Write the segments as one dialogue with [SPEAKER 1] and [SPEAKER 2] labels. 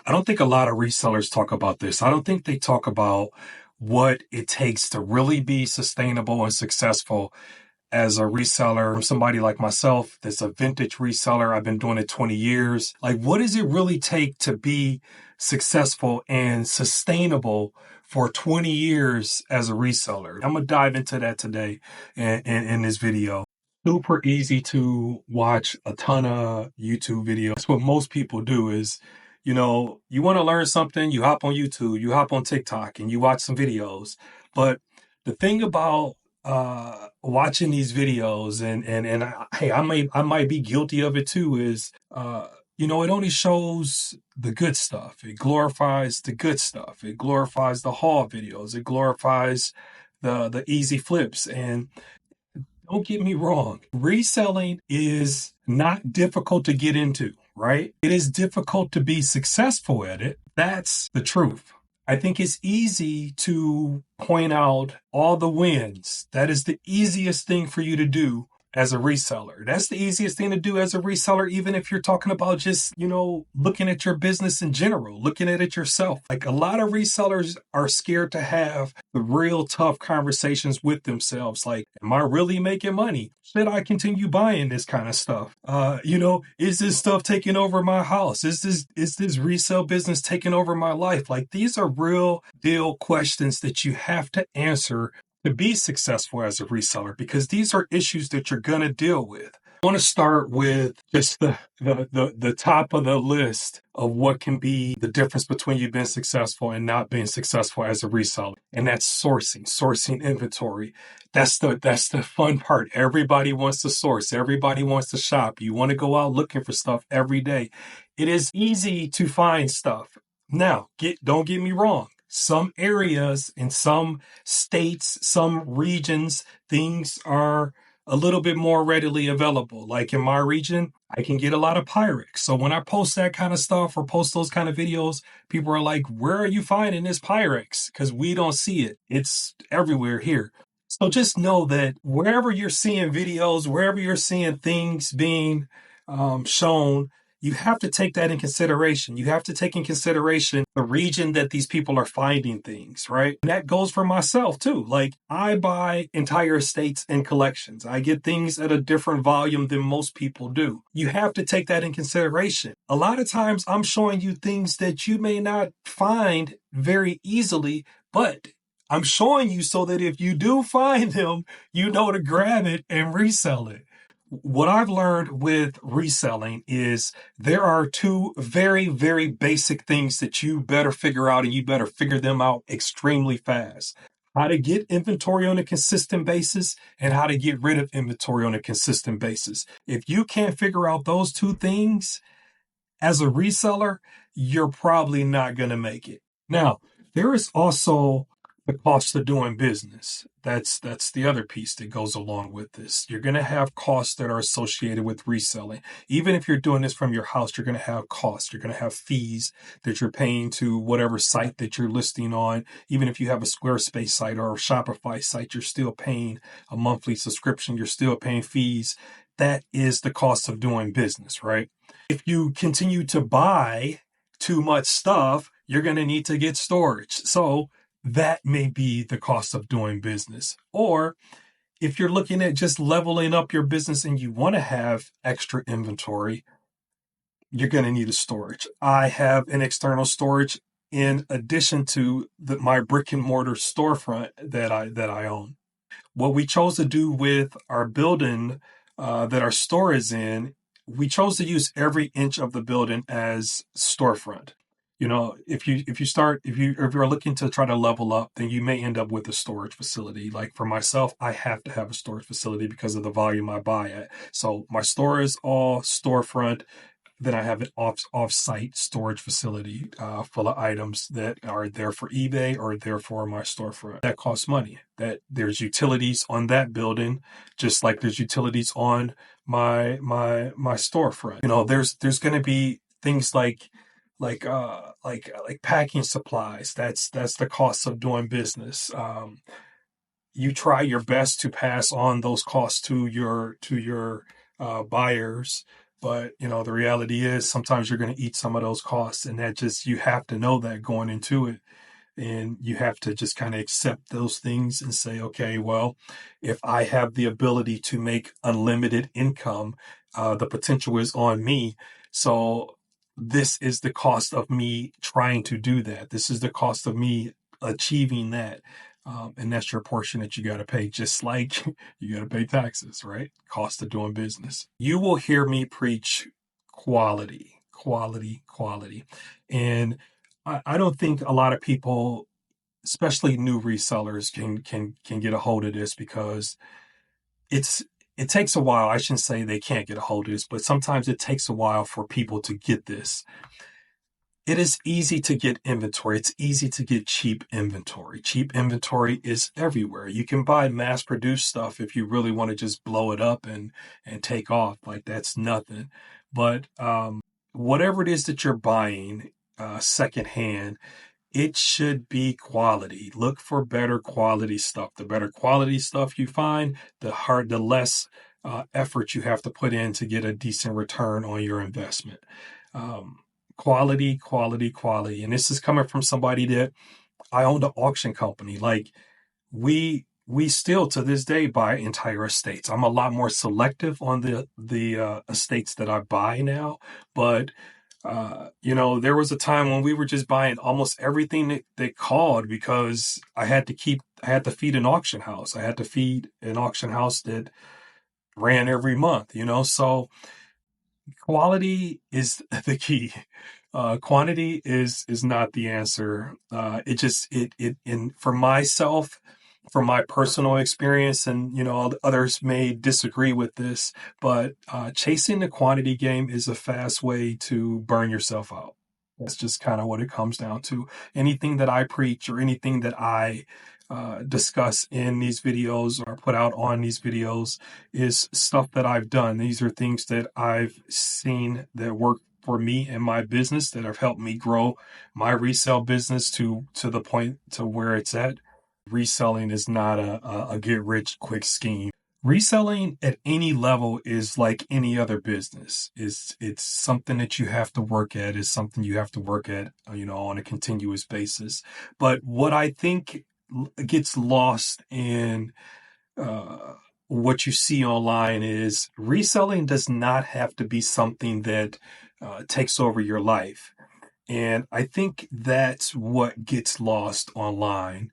[SPEAKER 1] I don't think a lot of resellers talk about this. I don't think they talk about what it takes to really be sustainable and successful as a reseller. Somebody like myself that's a vintage reseller. I've been doing it 20 years. Like, what does it really take to be successful and sustainable for 20 years as a reseller? I'm going to dive into that today in this video. Super easy to watch a ton of YouTube videos. That's what most people do is, you want to learn something, you hop on YouTube, you hop on TikTok and you watch some videos. But the thing about watching these videos hey, I might be guilty of it too, is it only shows the good stuff. It glorifies the good stuff. It glorifies the haul videos. It glorifies the easy flips. And don't get me wrong, reselling is not difficult to get into, right? It is difficult to be successful at it. That's the truth. I think it's easy to point out all the wins. That is the easiest thing for you to do as a reseller. That's the easiest thing to do as a reseller, even if you're talking about just, looking at your business in general, looking at it yourself. Like, a lot of resellers are scared to have the real tough conversations with themselves. Like, am I really making money? Should I continue buying this kind of stuff? Is this stuff taking over my house? Is this resale business taking over my life? Like, these are real deal questions that you have to answer to be successful as a reseller, because these are issues that you're going to deal with. I want to start with just the top of the list of what can be the difference between you being successful and not being successful as a reseller. And that's sourcing inventory. That's the fun part. Everybody wants to source. Everybody wants to shop. You want to go out looking for stuff every day. It is easy to find stuff. Now, don't get me wrong. Some areas in some states, some regions, things are a little bit more readily available. Like in my region, I can get a lot of Pyrex. So when I post that kind of stuff or post those kind of videos, people are like, where are you finding this Pyrex? Because we don't see it. It's everywhere here. So just know that wherever you're seeing videos, wherever you're seeing things being shown, you have to take that in consideration. You have to take in consideration the region that these people are finding things, right? And that goes for myself too. Like, I buy entire estates and collections. I get things at a different volume than most people do. You have to take that in consideration. A lot of times I'm showing you things that you may not find very easily, but I'm showing you so that if you do find them, you know to grab it and resell it. What I've learned with reselling is there are two very, very basic things that you better figure out, and you better figure them out extremely fast. How to get inventory on a consistent basis and how to get rid of inventory on a consistent basis. If you can't figure out those two things as a reseller, you're probably not going to make it. Now, there is also the cost of doing business. That's the other piece that goes along with this. You're going to have costs that are associated with reselling. Even if you're doing this from your house, you're going to have costs. You're going to have fees that you're paying to whatever site that you're listing on. Even if you have a Squarespace site or a Shopify site, you're still paying a monthly subscription. You're still paying fees. That is the cost of doing business, right? If you continue to buy too much stuff, you're going to need to get storage. So that may be the cost of doing business. Or if you're looking at just leveling up your business and you want to have extra inventory, you're going to need a storage. I have an external storage in addition to my brick and mortar storefront that I own. What we chose to do with our building that our store is in, we chose to use every inch of the building as storefront. If you're looking to try to level up, then you may end up with a storage facility. Like for myself, I have to have a storage facility because of the volume I buy at. So my store is all storefront. Then I have an off-site storage facility full of items that are there for eBay or there for my storefront. That costs money. That there's utilities on that building, just like there's utilities on my storefront. There's going to be things like packing supplies. That's the cost of doing business. You try your best to pass on those costs to your buyers But, the reality is sometimes you're going to eat some of those costs, and you have to know that going into it. And you have to just kind of accept those things and say, okay, well, if I have the ability to make unlimited income, the potential is on me. So this is the cost of me trying to do that. This is the cost of me achieving that. And that's your portion that you got to pay, just like you got to pay taxes, right? Cost of doing business. You will hear me preach quality, quality, quality. And I don't think a lot of people, especially new resellers, can get a hold of this, because it's it takes a while. I shouldn't say they can't get a hold of this, but sometimes it takes a while for people to get this. It is easy to get inventory. It's easy to get cheap inventory. Cheap inventory is everywhere. You can buy mass produced stuff if you really want to just blow it up and take off. Like, that's nothing. But whatever it is that you're buying secondhand, it should be quality. Look for better quality stuff. The better quality stuff you find, the less effort you have to put in to get a decent return on your investment. Um, Quality, quality, quality. And this is coming from somebody that I owned an auction company. Like, we still to this day buy entire estates. I'm a lot more selective on the estates that I buy now, but there was a time when we were just buying almost everything that they called, because I had to feed an auction house. I had to feed an auction house that ran every month, so quality is the key. Quantity is not the answer. And for myself, from my personal experience, and others may disagree with this, but chasing the quantity game is a fast way to burn yourself out. That's just kind of what it comes down to. Anything that I preach, or anything that I discuss in these videos or put out on these videos, is stuff that I've done. These are things that I've seen that work for me and my business, that have helped me grow my resale business to the point to where it's at. Reselling is not a get rich quick scheme. Reselling at any level is like any other business. It's something that you have to work at. Is something you have to work at, on a continuous basis. But what I think gets lost in what you see online is reselling does not have to be something that takes over your life. And I think that's what gets lost online.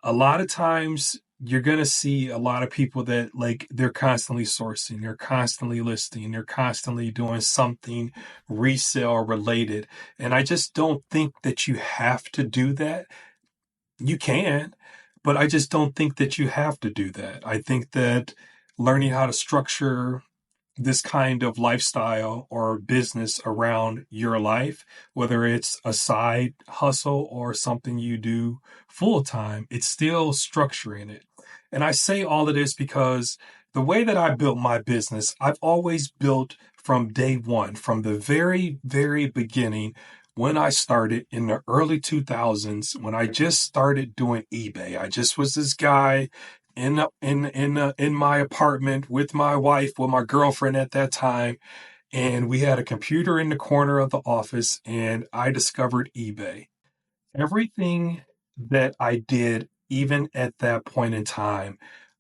[SPEAKER 1] A lot of times you're going to see a lot of people that, like, they're constantly sourcing, they're constantly listing, they're constantly doing something resale related. And I just don't think that you have to do that. You can, but I just don't think that you have to do that. I think that learning how to structure this kind of lifestyle or business around your life, whether it's a side hustle or something you do full time, it's still structuring it. And I say all of this because the way that I built my business, I've always built from day one, from the very, very beginning. When I started in the early 2000s, when I just started doing eBay, I just was this guy in my apartment with my wife, with my girlfriend at that time, and we had a computer in the corner of the office, and I discovered eBay. Everything that I did, even at that point in time,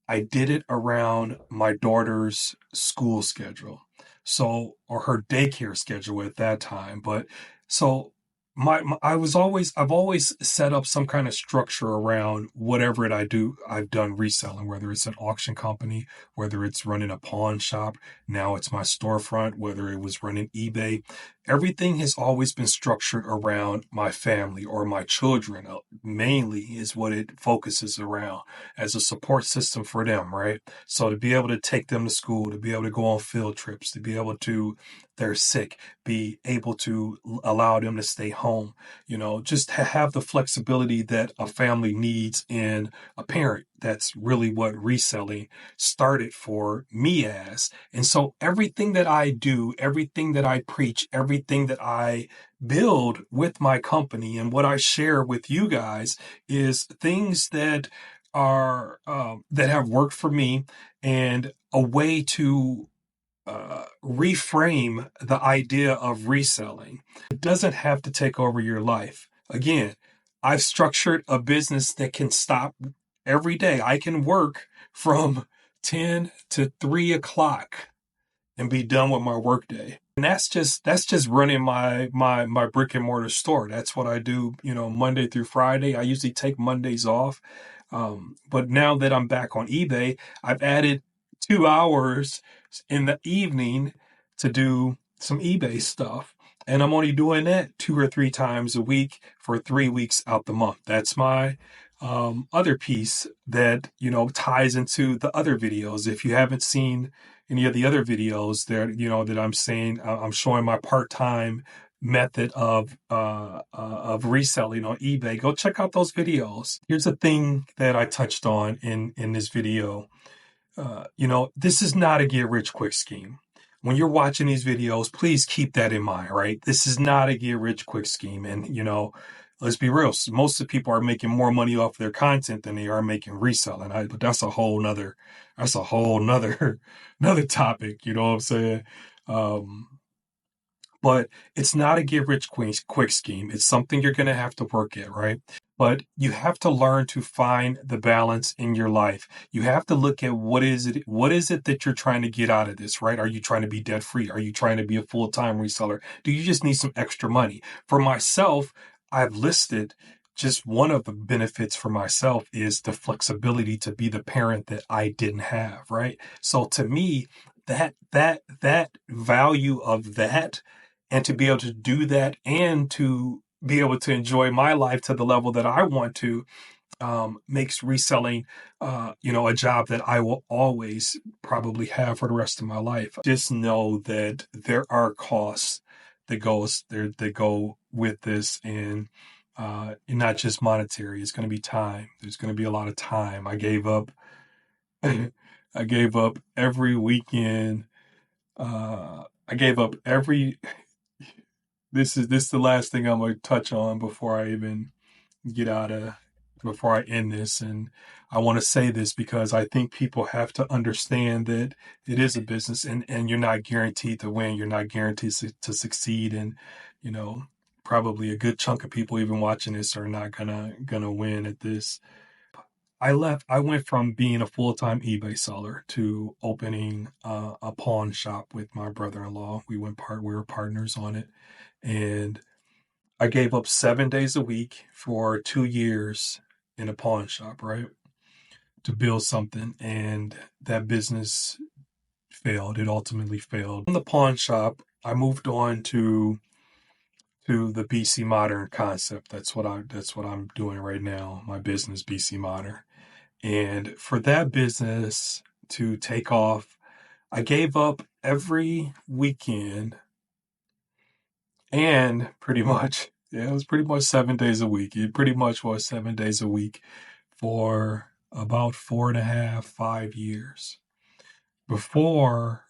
[SPEAKER 1] I did it around my daughter's school schedule. So, or her daycare schedule at that time. But so I've always set up some kind of structure around whatever it I do. I've done reselling, whether it's an auction company, whether it's running a pawn shop, now it's my storefront, whether it was running eBay. Everything has always been structured around my family or my children, mainly is what it focuses around, as a support system for them, right? So to be able to take them to school, to be able to go on field trips, to be able to, they're sick, be able to allow them to stay home, just to have the flexibility that a family needs in a parent. That's really what reselling started for me as. And so everything that I do, everything that I preach, everything that I build with my company, and what I share with you guys, is things that are that have worked for me, and a way to reframe the idea of reselling. It doesn't have to take over your life. Again, I've structured a business that can stop every day. I can work from 10 to 3 o'clock and be done with my workday. And that's just running my brick and mortar store. That's what I do, Monday through Friday. I usually take Mondays off. But now that I'm back on eBay, I've added 2 hours in the evening to do some eBay stuff. And I'm only doing that 2 or 3 times a week for 3 weeks out the month. That's my other piece that, ties into the other videos. If you haven't seen any of the other videos there, that I'm saying, I'm showing my part-time method of reselling on eBay. Go check out those videos. Here's a thing that I touched on in this video. This is not a get rich quick scheme. When you're watching these videos, please keep that in mind, right? This is not a get rich quick scheme. And, let's be real. Most of the people are making more money off their content than they are making reselling. But that's a whole nother, another topic. You know what I'm saying? But it's not a get rich quick scheme. It's something you're going to have to work at, right? But you have to learn to find the balance in your life. You have to look at what is it that you're trying to get out of this, right? Are you trying to be debt free? Are you trying to be a full-time reseller? Do you just need some extra money? For myself, I've listed just one of the benefits for myself is the flexibility to be the parent that I didn't have, right? So to me, that value of that, and to be able to do that and to be able to enjoy my life to the level that I want to, makes reselling, a job that I will always probably have for the rest of my life. Just know that there are costs that go with this, and not just monetary. It's going to be time. There's going to be a lot of time. I gave up. I gave up every weekend. I gave up every. This is the last thing I'm going to touch on before I even before I end this. And I want to say this because I think people have to understand that it is a business, and you're not guaranteed to win. You're not guaranteed to succeed. And, probably a good chunk of people even watching this are not gonna win at this. I went from being a full-time eBay seller to opening a pawn shop with my brother-in-law. We were partners on it. And I gave up 7 days a week for 2 years in a pawn shop, right? To build something. And that business failed. It ultimately failed. From the pawn shop, I moved on to the BC Modern concept. That's what I'm doing right now. My business, BC Modern. And for that business to take off, I gave up every weekend, and pretty much, yeah, it was pretty much 7 days a week. It pretty much was 7 days a week for about 4.5, 5 years before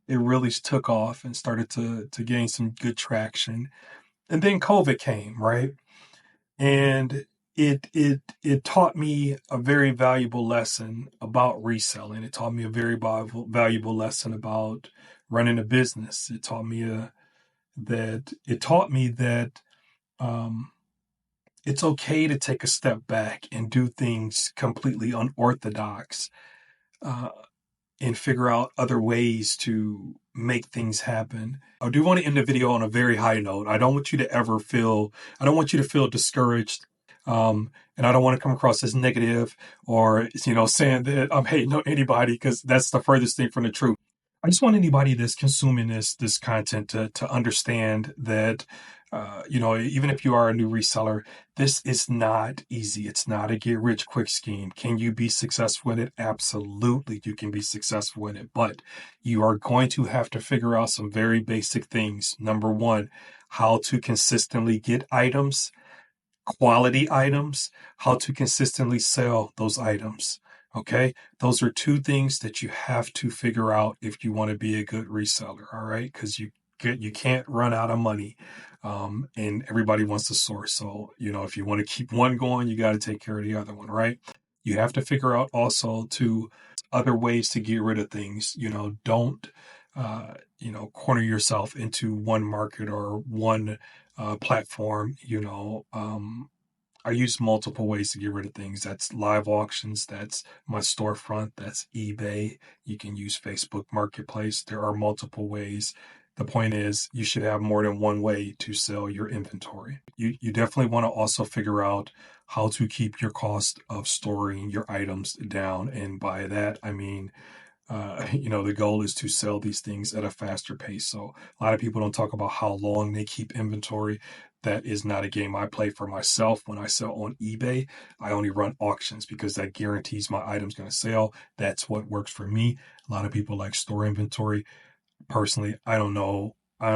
[SPEAKER 1] it really took off and started to gain some good traction. And then COVID came, right? And it taught me a very valuable lesson about reselling. It taught me a very valuable lesson about running a business. It taught me that it's okay to take a step back and do things completely unorthodox, uh, and figure out other ways to make things happen. I do want to end the video on a very high note. I don't want you to feel discouraged. And I don't want to come across as negative or, saying that I'm hating on anybody, because that's the furthest thing from the truth. I just want anybody that's consuming this content to understand that, even if you are a new reseller, this is not easy. It's not a get rich quick scheme. Can you be successful in it? Absolutely, you can be successful in it, but you are going to have to figure out some very basic things. Number one, how to consistently get items, quality items, how to consistently sell those items. Okay. Those are two things that you have to figure out if you want to be a good reseller. All right. Because you can't run out of money. And everybody wants to source. So, if you want to keep one going, you got to take care of the other one, right? You have to figure out also to other ways to get rid of things. Don't, corner yourself into one market or one platform. I use multiple ways to get rid of things. That's live auctions. That's my storefront. That's eBay. You can use Facebook Marketplace. There are multiple ways. The point is, you should have more than one way to sell your inventory. You definitely want to also figure out how to keep your cost of storing your items down. And by that, I mean, the goal is to sell these things at a faster pace. So a lot of people don't talk about how long they keep inventory. That is not a game I play for myself. When I sell on eBay, I only run auctions because that guarantees my item's going to sell. That's what works for me. A lot of people like store inventory. Personally, I don't know. I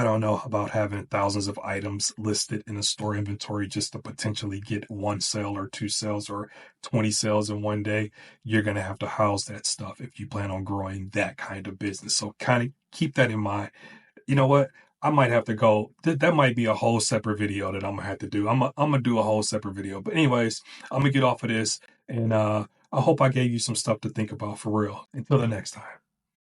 [SPEAKER 1] don't know about having thousands of items listed in a store inventory just to potentially get one sale or two sales or 20 sales in one day. You're going to have to house that stuff if you plan on growing that kind of business. So kind of keep that in mind. You know what? I might have to go. That might be a whole separate video that I'm gonna have to do. I'm gonna do a whole separate video. But anyways, I'm gonna get off of this, and I hope I gave you some stuff to think about for real. Until the next time.